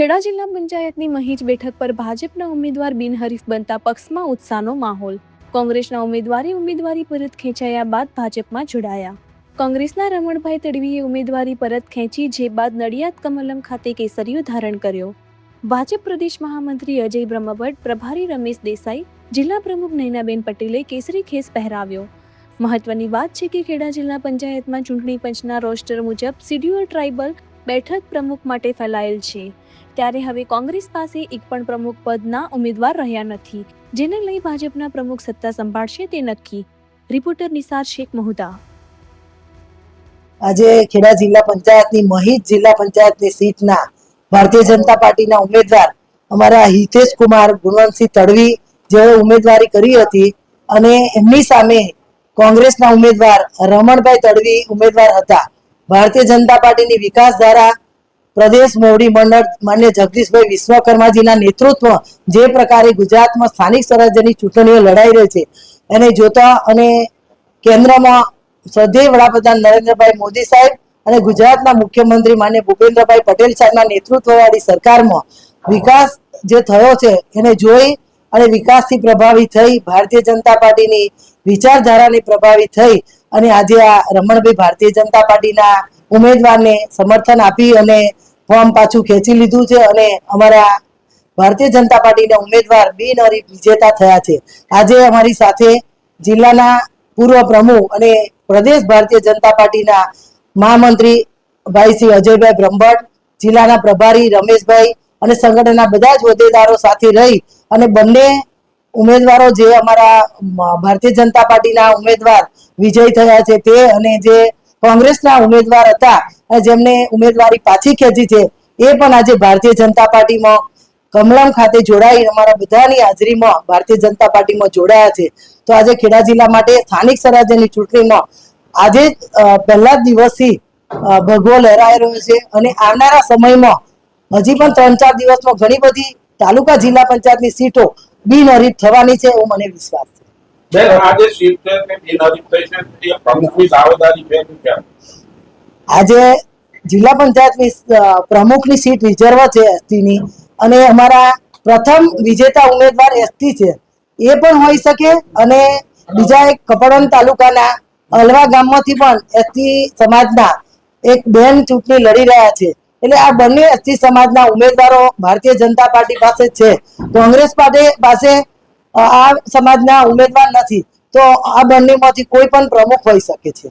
ખેડા જિલ્લા પંચાયતની મહીજ બેઠક પર ભાજપના ઉમેદવાર બિનહરીફ બનતા પક્ષમાં ઉત્સાહનો માહોલ. કોંગ્રેસના ઉમેદવારી પરત ખેંચાયા બાદ ભાજપમાં જોડાયા. કોંગ્રેસના રમણભાઈ તડવીએ ઉમેદવારી પરત ખેંચી, જે બાદ નડિયાદ કમલમ ખાતે કેસરીયો ધારણ કર્યો. ભાજપ પ્રદેશ મહામંત્રી અજય બ્રહ્મભટ્ટ, પ્રભારી રમેશ દેસાઈ, જિલ્લા પ્રમુખ નયનાબેન પટેલે કેસરી ખેસ પહેરાવ્યો. મહત્વની વાત છે કે ખેડા જિલ્લા પંચાયતમાં ચૂંટણી પંચના રોસ્ટર મુજબ શિડ્યુઅલ ટ્રાઇબલ બેઠક પ્રમુખ માટે ફેલાયેલ છે. ત્યારે હવે કોંગ્રેસ પાસે એક પણ પ્રમુખ પદના ઉમેદવાર રહ્યા નથી, જેને લઈ ભાજપના પ્રમુખ સત્તા સંભાળશે તે નક્કી. રિપોર્ટર નિસાર શેખ મહુદા. આજે ખેડા જિલ્લા પંચાયતની મહીજ જિલ્લા પંચાયતની સીટના ભારતીય જનતા પાર્ટીના ઉમેદવાર અમારા હિતેશ કુમાર ગુણવંતસિંહ તડવી જેઓ ઉમેદવારી કરી હતી અને એમની સામે કોંગ્રેસના ઉમેદવાર રમણભાઈ તડવી ઉમેદવાર હતા. ભારતીય જનતા પાર્ટીની વિકાસ ધારા પ્રદેશ મોવડી મંડળ માન્ય જગદીશભાઈ વિશ્વકર્માજીના નેતૃત્વ જે પ્રકારે ગુજરાતમાં સ્થાનિક સ્વરાજ્યની ચૂંટણીઓ લડાઈ રહી છે એને જોતા અને કેન્દ્રમાં શ્રદ્ધેય વડાપ્રધાન નરેન્દ્રભાઈ મોદી સાહેબ અને ગુજરાતના મુખ્યમંત્રી માન્ય ભૂપેન્દ્રભાઈ પટેલ સાહેબના નેતૃત્વવાળી સરકારમાં વિકાસ જે થયો છે એને જોઈ અને વિકાસથી પ્રભાવિત થઈ, ભારતીય જનતા પાર્ટીની વિચારધારાને પ્રભાવિત થઈ અને આજે આ રમણભાઈ ભારતીય જનતા પાર્ટીના ઉમેદવારને સમર્થન આપી અને ફોર્મ પાછું ખેંચી લીધું છે અને અમારા ભારતીય જનતા પાર્ટીના ઉમેદવાર બિનહરીફ વિજેતા થયા છે. આજે અમારી સાથે જિલ્લાના પૂર્વ પ્રમુખ અને પ્રદેશ ભારતીય જનતા પાર્ટીના મહામંત્રી ભાઈ શ્રી અજયભાઈ બ્રહ્મભટ્ટ, જિલ્લાના પ્રભારી રમેશભાઈ અને સંગઠનના બધા જ હોદ્દેદારો સાથે રહી અને બંને ઉમેદવારો જે અમારા ભારતીય જનતા પાર્ટીના ઉમેદવાર વિજય થયા છે તે અને જે કોંગ્રેસના ઉમેદવાર હતા અને જેમને ઉમેદવારી પાછી ખેંચી છે એ પણ આજે ભારતીય જનતા પાર્ટીમાં કમલમ ખાતે જોડાઈ અમારા બધાની હાજરીમાં ભારતીય જનતા પાર્ટીમાં જોડાયા છે. તો આજે ખેડા જિલ્લા માટે સ્થાનિક સ્વરાજ્યની ચૂંટણીમાં આજે પહેલા જ દિવસથી ભગવો લહેરાઈ રહ્યો છે અને આવનારા સમયમાં હજી પણ 3-4 દિવસમાં ઘણી બધી તાલુકા જિલ્લા પંચાયતની સીટો બિનહરીફ થવાની છે એવો મને વિશ્વાસ છે. આજે જિલ્લા પંચાયતની પ્રમુખની સીટ રિઝર્વ છે એસટીની અને અમારા પ્રથમ વિજેતા ઉમેદવાર એસટી છે એ પણ હોઈ શકે અને બીજા એક કપડવંજ તાલુકાના અલવા ગામમાંથી પણ એસટી સમાજના એક બેન ચૂંટણી લડી રહ્યા છે. એટલે આ બંને એસટી સમાજના ઉમેદવારો ભારતીય જનતા પાર્ટી પાસે છે. કોંગ્રેસ પાસે આ સમાજના ઉમેદવાર નથી, તો આ બંનેમાંથી કોઈ પણ પ્રમુખ હોઈ શકે છે.